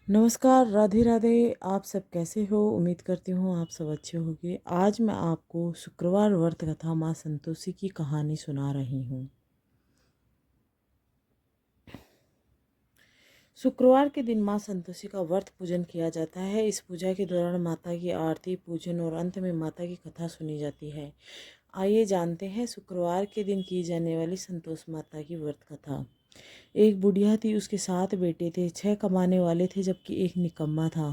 नमस्कार, राधे राधे। आप सब कैसे हो? उम्मीद करती हूँ आप सब अच्छे होंगे। आज मैं आपको शुक्रवार व्रत कथा माँ संतोषी की कहानी सुना रही हूँ। शुक्रवार के दिन माँ संतोषी का व्रत पूजन किया जाता है। इस पूजा के दौरान माता की आरती, पूजन और अंत में माता की कथा सुनी जाती है। आइए जानते हैं शुक्रवार के दिन की जाने वाली संतोष माता की व्रत कथा। एक बुढ़िया थी, उसके 7 बेटे थे। 6 कमाने वाले थे जबकि एक निकम्मा था।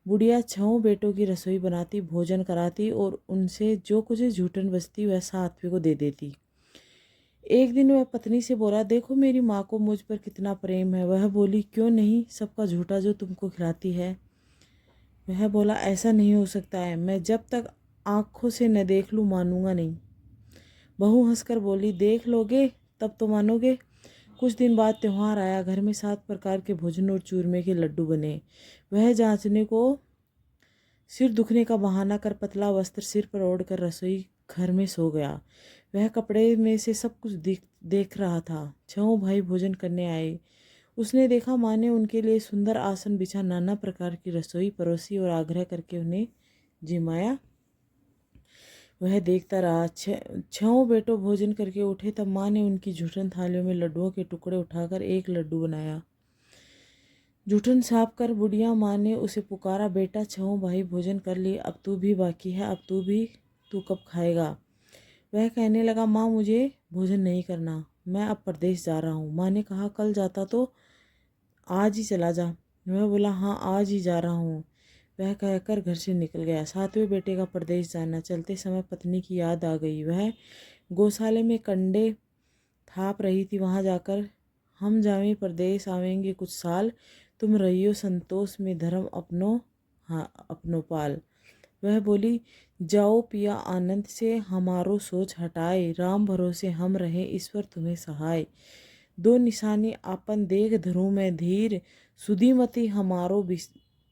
बुढ़िया 6 बेटों की रसोई बनाती, भोजन कराती और उनसे जो कुछ झूठन बचती वह सातवें को दे देती। एक दिन वह पत्नी से बोला, देखो मेरी माँ को मुझ पर कितना प्रेम है। वह बोली, क्यों नहीं, सबका झूठा जो तुमको खिलाती है। वह बोला, ऐसा नहीं हो सकता है, मैं जब तक आँखों से न देख लूँ मानूंगा नहीं। बहू हंसकर बोली, देख लोगे तब तो मानोगे। कुछ दिन बाद त्योहार आया। घर में 7 प्रकार के भोजन और चूरमे के लड्डू बने। वह जांचने को सिर दुखने का बहाना कर पतला वस्त्र सिर पर ओढ़कर रसोई घर में सो गया। वह कपड़े में से सब कुछ देख रहा था। 6 भाई भोजन करने आए। उसने देखा माँ ने उनके लिए सुंदर आसन बिछा, नाना प्रकार की रसोई परोसी और आग्रह करके उन्हें जिमाया। वह देखता रहा। 6 बेटों भोजन करके उठे तब माँ ने उनकी जूठन थालियों में लड्डुओं के टुकड़े उठाकर एक लड्डू बनाया। जूठन साफ कर बुढ़िया माँ ने उसे पुकारा, बेटा 6 भाई भोजन कर लिए, अब तू भी बाकी है, अब तू कब खाएगा। वह कहने लगा, माँ मुझे भोजन नहीं करना, मैं अब परदेश जा रहा हूँ। माँ ने कहा, कल जाता तो आज ही चला जा। वह बोला, हाँ आज ही जा रहा हूँ। वह कहकर घर से निकल गया। 7वें बेटे का परदेश जाना। चलते समय पत्नी की याद आ गई। वह गौशाले में कंडे थाप रही थी। वहाँ जाकर, हम जावें परदेश आवेंगे कुछ साल, तुम रहियो संतोष में धर्म अपनो, हाँ अपनो पाल। वह बोली, जाओ पिया आनंद से, हमारो सोच हटाए, राम भरोसे हम रहे, ईश्वर तुम्हें सहाय। 2 निशानी आपन देख धरू में धीर, सुधीमती हमारो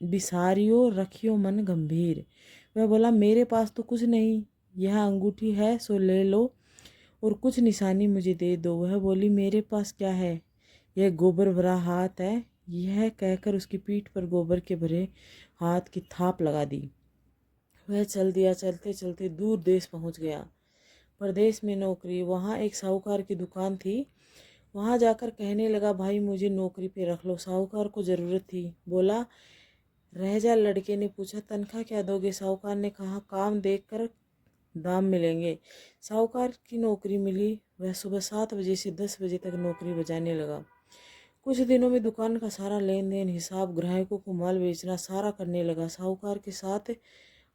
बिसारियो, रखियो मन गंभीर। वह बोला, मेरे पास तो कुछ नहीं, यह अंगूठी है सो ले लो और कुछ निशानी मुझे दे दो। वह बोली, मेरे पास क्या है, यह गोबर भरा हाथ है। यह कहकर उसकी पीठ पर गोबर के भरे हाथ की थाप लगा दी। वह चल दिया। चलते चलते दूर देश पहुंच गया। परदेश में नौकरी। वहाँ एक साहूकार की दुकान थी। वहाँ जाकर कहने लगा, भाई मुझे नौकरी पे रख लो। साहूकार को ज़रूरत थी। बोला, रह जा। लड़के ने पूछा, तनख्वाह क्या दोगे। साहूकार ने कहा, काम देख कर दाम मिलेंगे। साहूकार की नौकरी मिली। वह सुबह 7 बजे से 10 बजे तक नौकरी बजाने लगा। कुछ दिनों में दुकान का सारा लेन देन, हिसाब, ग्राहकों को माल बेचना सारा करने लगा। साहूकार के साथ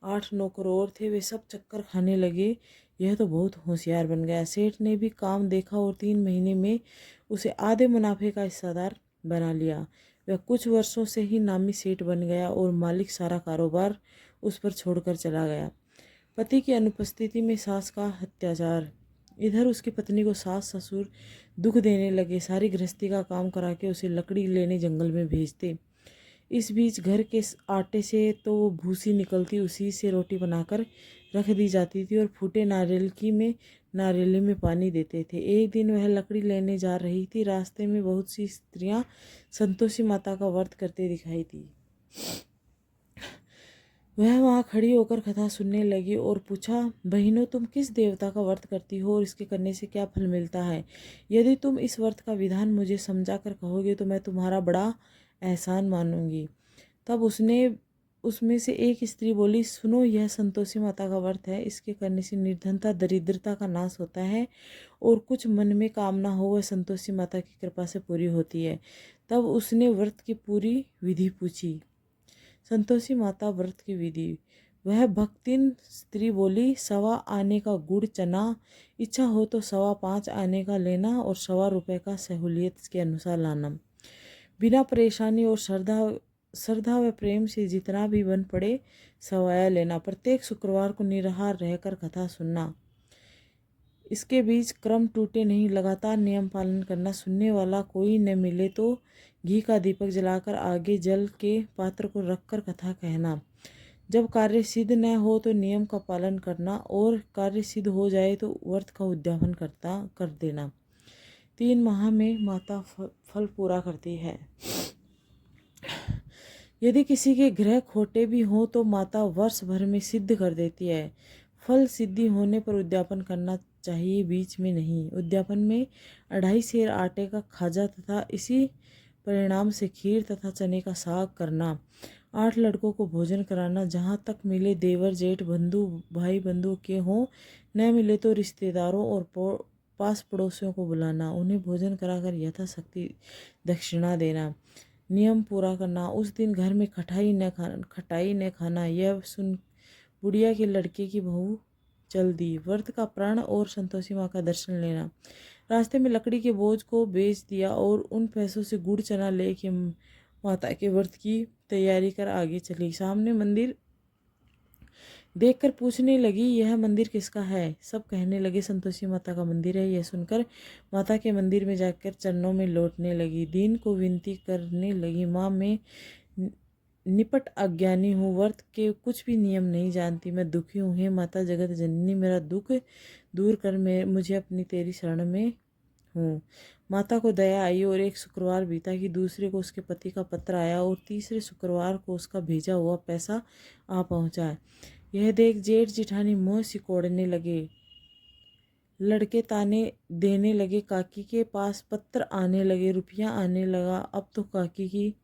8 नौकर और थे। वे सब चक्कर खाने लगे, यह तो बहुत होशियार बन गया। सेठ ने भी काम देखा और 3 महीने में उसे आधे मुनाफे का हिस्सेदार बना लिया। वह कुछ वर्षों से ही नामी सेठ बन गया और मालिक सारा कारोबार उस पर छोड़कर चला गया। पति की अनुपस्थिति में सास का अत्याचार। इधर उसकी पत्नी को सास ससुर दुख देने लगे। सारी गृहस्थी का काम करा के उसे लकड़ी लेने जंगल में भेजते। इस बीच घर के आटे से तो वो भूसी निकलती, उसी से रोटी बनाकर रख दी जाती थी और फूटे नारियली में पानी देते थे। एक दिन वह लकड़ी लेने जा रही थी। रास्ते में बहुत सी स्त्रियां संतोषी माता का व्रत करते दिखाई दी। वह वहाँ खड़ी होकर कथा सुनने लगी और पूछा, बहनों तुम किस देवता का व्रत करती हो और इसके करने से क्या फल मिलता है। यदि तुम इस व्रत का विधान मुझे समझा कर कहोगे तो मैं तुम्हारा बड़ा एहसान मानूंगी। तब उसमें से एक स्त्री बोली, सुनो, यह संतोषी माता का व्रत है। इसके करने से निर्धनता दरिद्रता का नाश होता है और कुछ मन में कामना हो वह संतोषी माता की कृपा से पूरी होती है। तब उसने व्रत की पूरी विधि पूछी। संतोषी माता व्रत की विधि। वह भक्तिन स्त्री बोली, 1.25 आने का गुड़ चना, इच्छा हो तो 5.25 आने का लेना और 1.25 रुपये का सहूलियत के अनुसार लाना। बिना परेशानी और श्रद्धा व प्रेम से जितना भी बन पड़े सवाया लेना। प्रत्येक शुक्रवार को निराहार रहकर कथा सुनना। इसके बीच क्रम टूटे नहीं, लगातार नियम पालन करना। सुनने वाला कोई न मिले तो घी का दीपक जलाकर आगे जल के पात्र को रखकर कथा कहना। जब कार्य सिद्ध न हो तो नियम का पालन करना और कार्य सिद्ध हो जाए तो व्रत का उद्यापन कर देना। 3 माह में माता फल पूरा करती है। यदि किसी के ग्रह खोटे भी हों तो माता वर्ष भर में सिद्ध कर देती है। फल सिद्धि होने पर उद्यापन करना चाहिए, बीच में नहीं। उद्यापन में 2.5 सेर आटे का खाजा तथा इसी परिणाम से खीर तथा चने का साग करना। 8 लड़कों को भोजन कराना। जहाँ तक मिले देवर जेठ बंधु भाई बंधु के हों, न मिले तो रिश्तेदारों और पास पड़ोसियों को बुलाना। उन्हें भोजन कराकर यथाशक्ति दक्षिणा देना। नियम पूरा करना। उस दिन घर में खटाई न खाना। यह सुन बुढ़िया के लड़के की बहू चल दी। व्रत का प्रण और संतोषी माँ का दर्शन लेना। रास्ते में लकड़ी के बोझ को बेच दिया और उन पैसों से गुड़ चना लेके माता के व्रत की तैयारी कर आगे चली। सामने मंदिर देखकर पूछने लगी, यह मंदिर किसका है? सब कहने लगे संतोषी माता का मंदिर है। यह सुनकर माता के मंदिर में जाकर चरणों में लौटने लगी। दीन को विनती करने लगी, माँ मैं निपट अज्ञानी हूँ, व्रत के कुछ भी नियम नहीं जानती, मैं दुखी हूँ। हे माता जगत जननी, मेरा दुख दूर कर, मुझे अपनी तेरी शरण में हूँ। माता को दया आई और एक शुक्रवार बीता कि दूसरे को उसके पति का पत्र आया और तीसरे शुक्रवार को उसका भेजा हुआ पैसा आ पहुँचा। यह देख जेठ जिठानी मुँह सिकोड़ने लगे। लड़के ताने देने लगे, काकी के पास पत्र आने लगे, रुपया आने लगा, अब तो काकी की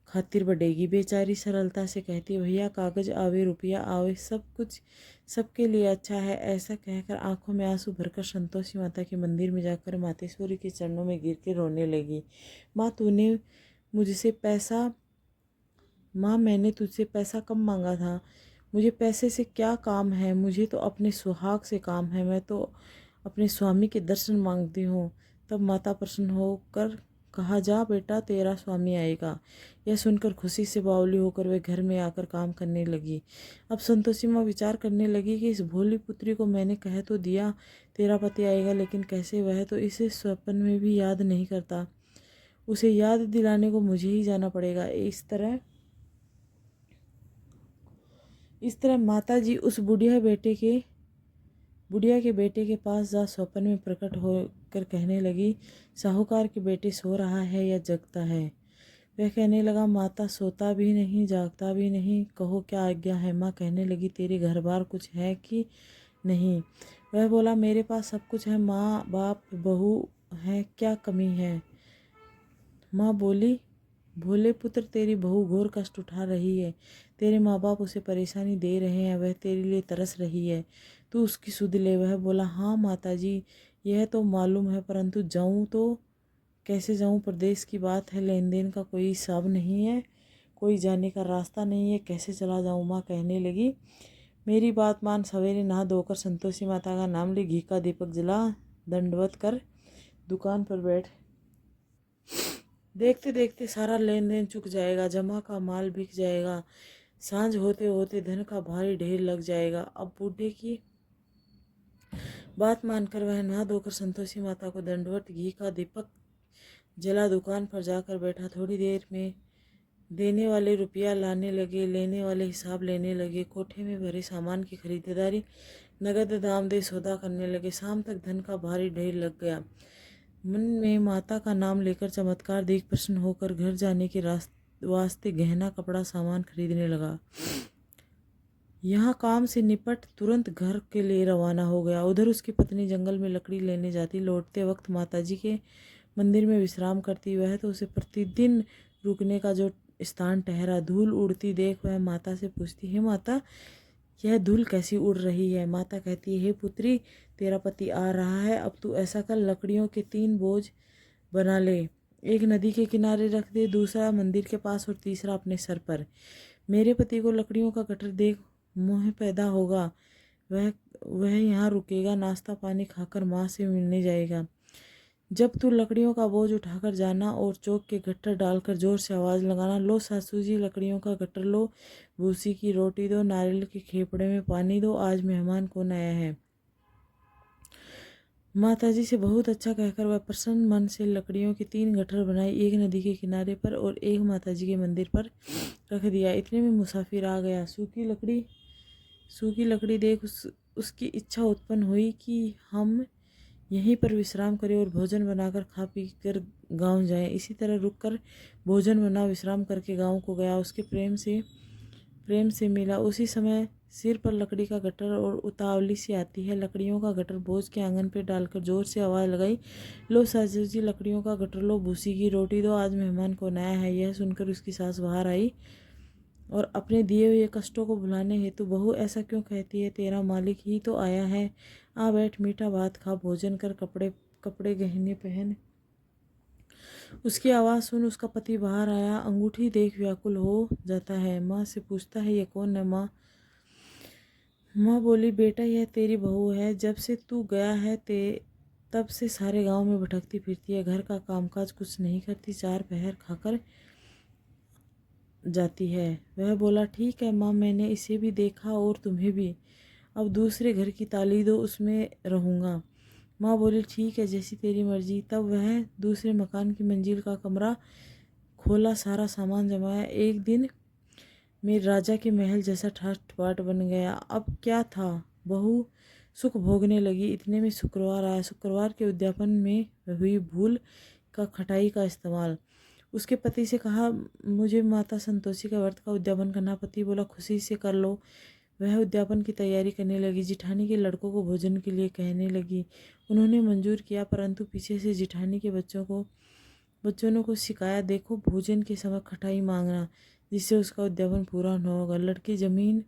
खातिर बढ़ेगी। बेचारी सरलता से कहती, भैया कागज आवे रुपया आवे, सब कुछ सबके लिए अच्छा है। ऐसा कहकर आंखों में आंसू भरकर संतोषी माता के मंदिर में जाकर मातेश्वरी के चरणों में गिर के रोने लगी। माँ तूने मुझसे पैसा माँ मैंने तुझसे पैसा कम मांगा था, मुझे पैसे से क्या काम है, मुझे तो अपने सुहाग से काम है, मैं तो अपने स्वामी के दर्शन मांगती हूँ। तब माता प्रसन्न होकर कहा, जा बेटा तेरा स्वामी आएगा। यह सुनकर खुशी से बावली होकर वे घर में आकर काम करने लगी। अब संतोषी माँ विचार करने लगी कि इस भोली पुत्री को मैंने कह तो दिया तेरा पति आएगा, लेकिन कैसे? वह तो इसे स्वप्न में भी याद नहीं करता, उसे याद दिलाने को मुझे ही जाना पड़ेगा। इस तरह माता जी उस बुढ़िया के बेटे के पास जा स्वप्न में प्रकट होकर कहने लगी, साहूकार के बेटे सो रहा है या जगता है? वह कहने लगा, माता सोता भी नहीं जागता भी नहीं, कहो क्या आज्ञा है? माँ कहने लगी, तेरे घर बार कुछ है कि नहीं? वह बोला, मेरे पास सब कुछ है, माँ बाप बहू है, क्या कमी है? माँ बोली, भोले पुत्र तेरी बहू घोर कष्ट उठा रही है, तेरे माँ बाप उसे परेशानी दे रहे हैं, वह तेरे लिए तरस रही है, तू उसकी सुध ले। वह बोला, हाँ माता जी यह तो मालूम है, परंतु जाऊँ तो कैसे जाऊँ? प्रदेश की बात है, लेन देन का कोई हिसाब नहीं है, कोई जाने का रास्ता नहीं है, कैसे चला जाऊँ? माँ कहने लगी, मेरी बात मान, सवेरे नहा धोकर संतोषी माता का नाम ले, घी का दीपक जला, दंडवत कर दुकान पर बैठ। देखते देखते सारा लेन देन चुक जाएगा, जमा का माल बिक जाएगा, सांझ होते होते धन का भारी ढेर लग जाएगा। अब बूढ़े की बात मानकर वह नहा धोकर संतोषी माता को दंडवत, घी का दीपक जला, दुकान पर जाकर बैठा। थोड़ी देर में देने वाले रुपया लाने लगे, लेने वाले हिसाब लेने लगे, कोठे में भरे सामान की खरीदारी नगद दाम दे सौदा करने लगे। शाम तक धन का भारी ढेर लग गया। मन में माता का नाम लेकर चमत्कार देख प्रसन्न होकर घर जाने के वास्ते गहना कपड़ा सामान खरीदने लगा। यहाँ काम से निपट तुरंत घर के लिए रवाना हो गया। उधर उसकी पत्नी जंगल में लकड़ी लेने जाती, लौटते वक्त माताजी के मंदिर में विश्राम करती। वह तो उसे प्रतिदिन रुकने का जो स्थान ठहरा। धूल उड़ती देख वह माता से पूछती, हे माता यह धूल कैसी उड़ रही है? माता कहती है, हे पुत्री तेरा पति आ रहा है, अब तू ऐसा कर, लकड़ियों के 3 बोझ बना ले, एक नदी के किनारे रख दे, दूसरा मंदिर के पास और तीसरा अपने सर पर। मेरे पति को लकड़ियों का गट्ठर देख मोह पैदा होगा, वह यहाँ रुकेगा, नाश्ता पानी खाकर माँ से मिलने जाएगा। जब तू लकड़ियों का बोझ उठाकर जाना और चौक के गट्ठर डालकर जोर से आवाज़ लगाना, लो सासू जी लकड़ियों का गट्ठर लो, भूसी की रोटी दो, नारियल के खेपड़े में पानी दो, आज मेहमान कौन आया है। माताजी से बहुत अच्छा कहकर वह प्रसन्न मन से लकड़ियों के 3 गट्ठर बनाई, एक नदी के किनारे पर और एक माताजी के मंदिर पर रख दिया। इतने में मुसाफिर आ गया। सूखी लकड़ी देख उसकी इच्छा उत्पन्न हुई कि हम यहीं पर विश्राम करें और भोजन बनाकर खा पी कर गांव जाए। इसी तरह रुककर भोजन बना, विश्राम करके गांव को गया। उसके प्रेम से मिला। उसी समय सिर पर लकड़ी का गट्टर और उतावली सी आती है। लकड़ियों का गट्टर बोझ के आंगन पे डालकर जोर से आवाज़ लगाई, लो सासू जी, लकड़ियों का गट्टर लो, भूसी की रोटी दो, आज मेहमान कौन आया है। यह सुनकर उसकी सास बाहर आई और अपने दिए हुए कष्टों को भुलाने हेतु, बहू ऐसा क्यों कहती है, तेरा मालिक ही तो आया है, आ बैठ, मीठा भात खा, भोजन कर, कपड़े कपड़े गहने पहन। उसकी आवाज़ सुन उसका पति बाहर आया, अंगूठी देख व्याकुल हो जाता है। माँ से पूछता है, ये कौन है माँ? माँ बोली, बेटा यह तेरी बहू है, जब से तू गया है तब से सारे गांव में भटकती फिरती है, घर का कामकाज कुछ नहीं करती, चार पहर खाकर जाती है। वह बोला, ठीक है माँ, मैंने इसे भी देखा और तुम्हें भी, अब दूसरे घर की ताली दो, उसमें रहूँगा। माँ बोली, ठीक है, जैसी तेरी मर्जी। तब वह दूसरे मकान की मंजिल का कमरा खोला, सारा सामान जमाया। एक दिन में राजा के महल जैसा ठाट बाट बन गया। अब क्या था, बहू सुख भोगने लगी। इतने में शुक्रवार आया। शुक्रवार के उद्यापन में हुई भूल का खटाई का इस्तेमाल। उसके पति से कहा, मुझे माता संतोषी का व्रत का उद्यापन करना। पति बोला, खुशी से कर लो। वह उद्यापन की तैयारी करने लगी। जिठानी के लड़कों को भोजन के लिए कहने लगी। उन्होंने मंजूर किया, परंतु पीछे से जिठानी के बच्चों ने कुछ शिकायत, देखो भोजन के समय खटाई मांगना, जिससे उसका उद्यापन पूरा न होगा। लड़के जमीन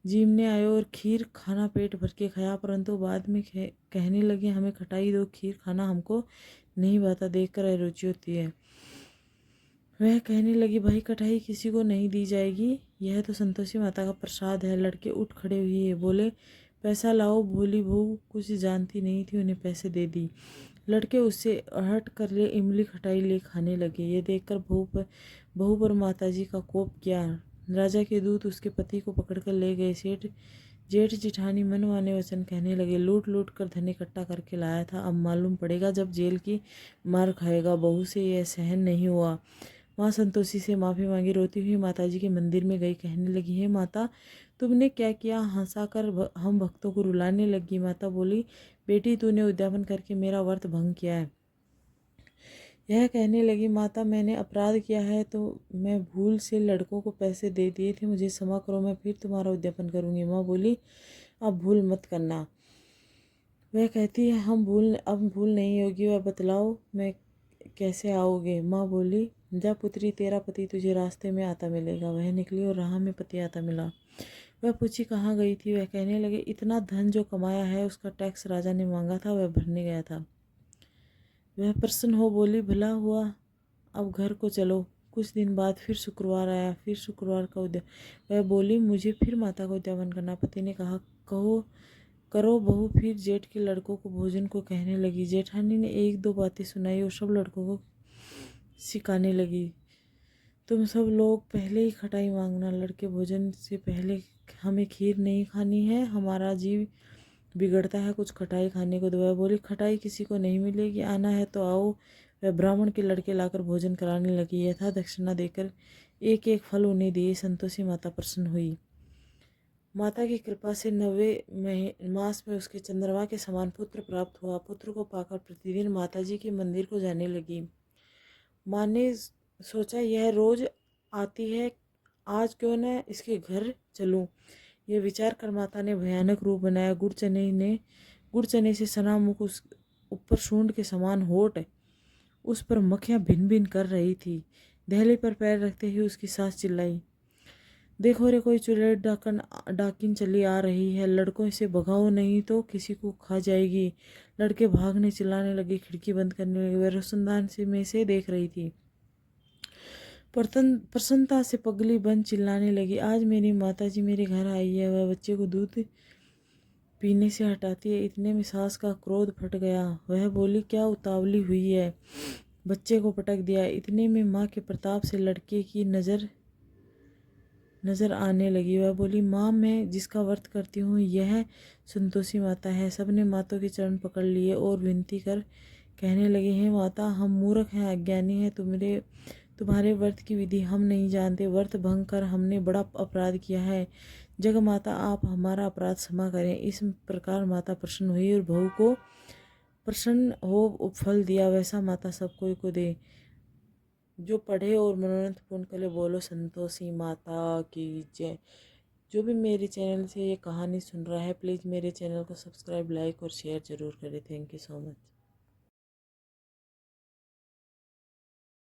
जीमने आए और खीर खाना पेट भर के खाया, परंतु बाद में कहने लगे, हमें खटाई दो, खीर खाना हमको नहीं भाता, देखकर अरुचि होती है। वह कहने लगी, भाई कटाई किसी को नहीं दी जाएगी, यह तो संतोषी माता का प्रसाद है। लड़के उठ खड़े हुए, बोले, पैसा लाओ। भोली बहू कुछ जानती नहीं थी, उन्हें पैसे दे दी। लड़के उससे हट कर ले इमली खटाई ले खाने लगे। ये देखकर बहू पर माताजी का कोप किया। राजा के दूत उसके पति को पकड़कर ले गए। जेठ जिठानी मनमाने वचन कहने लगे, लूट लूट कर धन इकट्ठा करके लाया था, अब मालूम पड़ेगा जब जेल की मार खाएगा। बहू से यह सहन नहीं हुआ। माँ संतोषी से माफ़ी मांगी। रोती हुई माताजी के मंदिर में गई। कहने लगी, हे माता, तुमने क्या किया? हंसाकर हम भक्तों को रुलाने लगी। माता बोली, बेटी, तूने उद्यापन करके मेरा व्रत भंग किया है। यह कहने लगी, माता, मैंने अपराध किया है, तो मैं भूल से लड़कों को पैसे दे दिए थे, मुझे क्षमा करो, मैं फिर तुम्हारा उद्यापन करूँगी। माँ बोली, अब भूल मत करना। वह कहती है, अब भूल नहीं होगी। वह बतलाओ, मैं कैसे आओगे? माँ बोली, जा पुत्री, तेरा पति तुझे रास्ते में आता मिलेगा। वह निकली और राह में पति आता मिला। वह पूछी, कहाँ गई थी? वह कहने लगे, इतना धन जो कमाया है उसका टैक्स राजा ने मांगा था, वह भरने गया था। वह प्रसन्न हो बोली, भला हुआ, अब घर को चलो। कुछ दिन बाद फिर शुक्रवार आया। फिर शुक्रवार का वह बोली, मुझे फिर माता का उद्यापन करना। पति ने कहा, करो बहू। फिर जेठ के लड़कों को भोजन को कहने लगी। जेठानी ने एक दो बातें सुनाई और सब लड़कों को सिखाने लगी, तुम सब लोग पहले ही खटाई मांगना, लड़के भोजन से पहले हमें खीर नहीं खानी है, हमारा जीव बिगड़ता है कुछ खटाई खाने को। दुआ बोली, खटाई किसी को नहीं मिलेगी, आना है तो आओ। वह ब्राह्मण के लड़के लाकर भोजन कराने लगी। यथा दक्षिणा देकर एक एक फल उन्हें दिए। संतोषी माता प्रसन्न हुई। माता की कृपा से 9वें मास में उसके चंद्रमा के समान पुत्र प्राप्त हुआ। पुत्र को पाकर प्रतिदिन माताजी के मंदिर को जाने लगी। माँ ने सोचा, यह रोज आती है, आज क्यों न इसके घर चलूं। यह विचार कर माता ने भयानक रूप बनाया। गुड़ चने से सना मुख, उस ऊपर सूंड के समान होठ, उस पर मक्खियाँ भिन भिन कर रही थी। दहली पर पैर रखते ही उसकी सास चिल्लाई, देखो रे, कोई चुड़ैल डाकिन चली आ रही है, लड़कों से भगाओ नहीं तो किसी को खा जाएगी। लड़के भागने चिल्लाने लगे, खिड़की बंद करने लगे। वह रोशनदान में से देख रही थी। प्रसन्नता से पगली बंद चिल्लाने लगी, आज मेरी माताजी मेरे घर आई है। वह बच्चे को दूध पीने से हटाती है। इतने में सास का क्रोध फट गया। वह बोली, क्या उतावली हुई है? बच्चे को पटक दिया। इतने में माँ के प्रताप से लड़के की नजर आने लगी। वह बोली, माँ, मैं जिसका व्रत करती हूँ यह संतोषी माता है। सबने माता के चरण पकड़ लिए और विनती कर कहने लगे, हे माता, हम मूर्ख हैं, अज्ञानी हैं, तुम्हारे व्रत की विधि हम नहीं जानते। व्रत भंग कर हमने बड़ा अपराध किया है। जग माता, आप हमारा अपराध क्षमा करें। इस प्रकार माता प्रसन्न हुई और बहू को प्रसन्न हो, फल दिया वैसा माता सब कोई को दे। जो पढ़े और मनोरंजन पूर्ण करे बोलो संतोषी माता की जय। जो भी मेरे चैनल से ये कहानी सुन रहा है, प्लीज़ मेरे चैनल को सब्सक्राइब, लाइक और शेयर ज़रूर करें। Thank you so much.